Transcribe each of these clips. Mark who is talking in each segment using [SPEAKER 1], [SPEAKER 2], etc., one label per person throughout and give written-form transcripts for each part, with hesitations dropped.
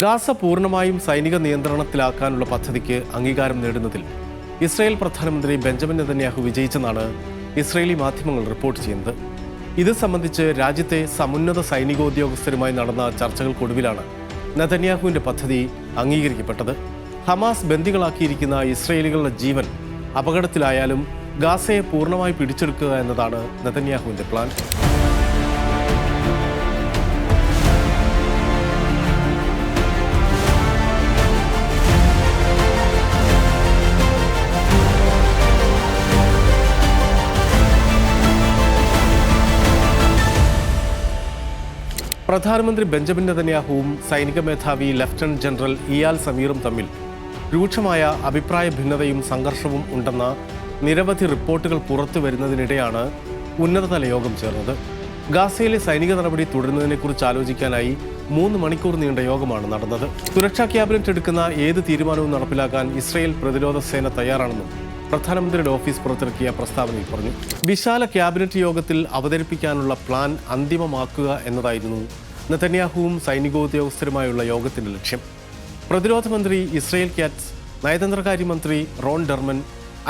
[SPEAKER 1] Gaza പൂർണ്ണമായും സൈനിക നിയന്ത്രണത്തിലാക്കാനുള്ള പദ്ധതിക്ക് അംഗീകാരം നേടുന്നതിൽ ഇസ്രായേൽ പ്രധാനമന്ത്രി ബെഞ്ചമിൻ നെതന്യാഹു വിജയിച്ചെന്നാണ് ഇസ്രായേലി മാധ്യമങ്ങൾ റിപ്പോർട്ട് ചെയ്യുന്നത്. ഇത് സംബന്ധിച്ച് രാജ്യത്തെ സമുന്നത സൈനികോദ്യോഗസ്ഥരുമായി നടന്ന ചർച്ചകൾക്കൊടുവിലാണ് നെതന്യാഹുവിന്റെ പദ്ധതി അംഗീകരിക്കപ്പെട്ടത്. ഹമാസ് ബന്ദികളാക്കിയിരിക്കുന്ന ഇസ്രായേലികളുടെ ജീവൻ അപകടത്തിലായാലും ഗാസയെ പൂർണ്ണമായി പിടിച്ചെടുക്കുക എന്നതാണ് നെതന്യാഹുവിന്റെ പ്ലാൻ. പ്രധാനമന്ത്രി ബെഞ്ചമിൻ നെതന്യാഹുവും സൈനിക മേധാവി ലഫ്റ്റനന്റ് ജനറൽ ഇയാൽ സമീറും തമ്മിൽ രൂക്ഷമായ അഭിപ്രായ ഭിന്നതയും സംഘർഷവും ഉണ്ടെന്ന നിരവധി റിപ്പോർട്ടുകൾ പുറത്തു വരുന്നതിനിടെയാണ് ഉന്നതതല യോഗം ചേർന്നത്. ഗാസയിലെ സൈനിക നടപടി തുടരുന്നതിനെക്കുറിച്ച് ആലോചിക്കാനായി 3 മണിക്കൂർ നീണ്ട യോഗമാണ് നടന്നത്. സുരക്ഷാ ക്യാബിനറ്റ് എടുക്കുന്ന ഏത് തീരുമാനവും നടപ്പിലാക്കാൻ ഇസ്രായേൽ പ്രതിരോധ സേന തയ്യാറാണെന്നും പ്രധാനമന്ത്രിയുടെ ഓഫീസ് പുറത്തിറക്കിയ പ്രസ്താവനയിൽ പറഞ്ഞു. വിശാല ക്യാബിനറ്റ് യോഗത്തിൽ അവതരിപ്പിക്കാനുള്ള പ്ലാൻ അന്തിമമാക്കുക എന്നതായിരുന്നു നെതന്യാഹുവും സൈനികോദ്യോഗസ്ഥരുമായുള്ള യോഗത്തിന്റെ ലക്ഷ്യം. പ്രതിരോധ മന്ത്രി ഇസ്രായേൽ കാറ്റ്സ്, നയതന്ത്രകാര്യമന്ത്രി റോൺ ഡെർമൻ,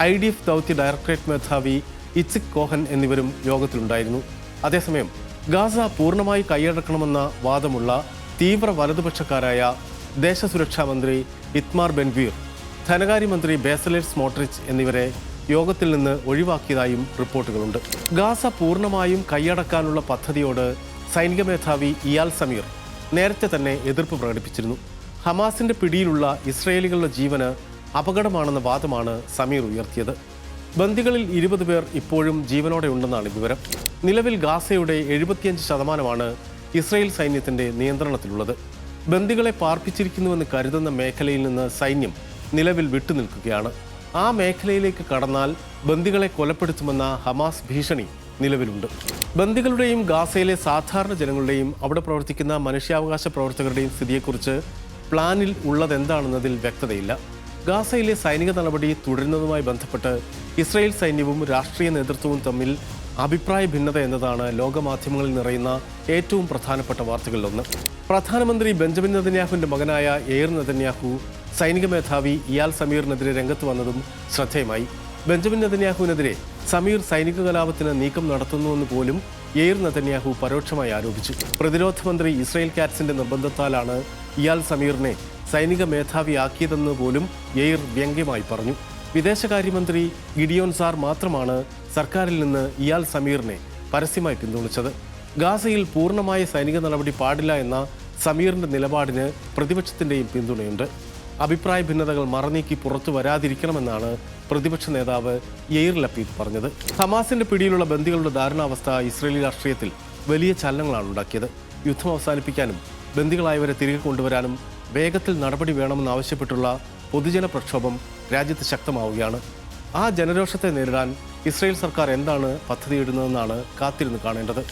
[SPEAKER 1] IDF ദൗത്യ ഡയറക്ടറേറ്റ് മേധാവി ഇറ്റ്സിക് കോഹൻ എന്നിവരും യോഗത്തിലുണ്ടായിരുന്നു. അതേസമയം ഗാസ പൂർണ്ണമായി കൈയടക്കണമെന്ന വാദമുള്ള തീവ്ര വലതുപക്ഷക്കാരായ ദേശസുരക്ഷാ മന്ത്രി ഇത്മാർ ബെൻഗ്വീർ, ധനകാര്യമന്ത്രി ബേസലേൽ സ്മോട്രിച്ച് എന്നിവരെ യോഗത്തിൽ നിന്ന് ഒഴിവാക്കിയതായും റിപ്പോർട്ടുകളുണ്ട്. ഗാസ പൂർണ്ണമായും കൈയടക്കാനുള്ള പദ്ധതിയോട് സൈനിക മേധാവി ഇയാൽ സമീർ നേരത്തെ തന്നെ എതിർപ്പ് പ്രകടിപ്പിച്ചിരുന്നു. ഹമാസിന്റെ പിടിയിലുള്ള ഇസ്രായേലികളുടെ ജീവന് അപകടമാണെന്ന വാദമാണ് സമീർ ഉയർത്തിയത്. ബന്ദികളിൽ 20 പേർ ഇപ്പോഴും ജീവനോടെ ഉണ്ടെന്നാണ് വിവരം. നിലവിൽ ഗാസയുടെ 75% ഇസ്രായേൽ സൈന്യത്തിന്റെ നിയന്ത്രണത്തിലുള്ളത്. ബന്ദികളെ പാർപ്പിച്ചിരിക്കുന്നുവെന്ന് കരുതുന്ന മേഖലയിൽ നിന്ന് സൈന്യം നിലവിൽ വിട്ടുനിൽക്കുകയാണ്. ആ മേഖലയിലേക്ക് കടന്നാൽ ബന്ദികളെ കൊലപ്പെടുത്തുമെന്ന ഹമാസ് ഭീഷണി നിലവിലുണ്ട്. ബന്ദികളുടെയും ഗാസയിലെ സാധാരണ ജനങ്ങളുടെയും അവിടെ പ്രവർത്തിക്കുന്ന മനുഷ്യാവകാശ പ്രവർത്തകരുടെയും സ്ഥിതിയെക്കുറിച്ച് പ്ലാനിൽ ഉള്ളതെന്താണെന്നതിൽ വ്യക്തതയില്ല. ഗാസയിലെ സൈനിക നടപടി തുടരുന്നതുമായി ബന്ധപ്പെട്ട് ഇസ്രായേൽ സൈന്യവും രാഷ്ട്രീയ നേതൃത്വവും തമ്മിൽ അഭിപ്രായ ഭിന്നത എന്നതാണ് ലോകമാധ്യമങ്ങളിൽ നിറയുന്ന ഏറ്റവും പ്രധാനപ്പെട്ട വാർത്തകളിലൊന്ന്. പ്രധാനമന്ത്രി ബെഞ്ചമിൻ നെതന്യാഹുവിന്റെ മകനായ യെയ്ർ നെതന്യാഹു സൈനിക മേധാവി ഇയാൽ സമീറിനെതിരെ രംഗത്ത് വന്നതും ശ്രദ്ധേയമായി. ബെഞ്ചമിൻ നെതന്യാഹുവിനെതിരെ സമീർ സൈനിക കലാപത്തിന് നീക്കം നടത്തുന്നുവെന്ന് പോലും യെയ്ർ നെതന്യാഹു പരോക്ഷമായി ആരോപിച്ചു. പ്രതിരോധ മന്ത്രി ഇസ്രായേൽ കാറ്റ്സിന്റെ നിർബന്ധത്താലാണ് ഇയാൽ സമീറിനെ സൈനിക മേധാവിയാക്കിയതെന്ന് പോലും യെയ്ർ വ്യംഗ്യമായി പറഞ്ഞു. വിദേശകാര്യമന്ത്രി ഗിഡിയോൻ സാർ മാത്രമാണ് സർക്കാരിൽ നിന്ന് ഇയാൽ സമീറിനെ പരസ്യമായി പിന്തുണച്ചത്. ഗാസയിൽ പൂർണ്ണമായ സൈനിക നടപടി പാടില്ല എന്ന സമീറിന്റെ നിലപാടിന് പ്രതിപക്ഷത്തിന്റെയും പിന്തുണയുണ്ട്. അഭിപ്രായ ഭിന്നതകൾ മറനീക്കി പുറത്തു വരാതിരിക്കണമെന്നാണ് പ്രതിപക്ഷ നേതാവ് യെയ്ർ ലപ്പീദ് പറഞ്ഞത്. ഹമാസിന്റെ പിടിയിലുള്ള ബന്ദികളുടെ ദാരുണാവസ്ഥ ഇസ്രായേലി രാഷ്ട്രീയത്തിൽ വലിയ ചലനങ്ങളാണ് ഉണ്ടാക്കിയത്. യുദ്ധം അവസാനിപ്പിക്കാനും ബന്ദികളായവരെ തിരികെ കൊണ്ടുവരാനും വേഗത്തിൽ നടപടി വേണമെന്നാവശ്യപ്പെട്ടുള്ള പൊതുജന പ്രക്ഷോഭം രാജ്യത്ത് ശക്തമാവുകയാണ്. ആ ജനരോഷത്തെ നേരിടാൻ ഇസ്രായേൽ സർക്കാർ എന്താണ് പദ്ധതിയിടുന്നതെന്നാണ് കാത്തിരുന്ന് കാണേണ്ടത്.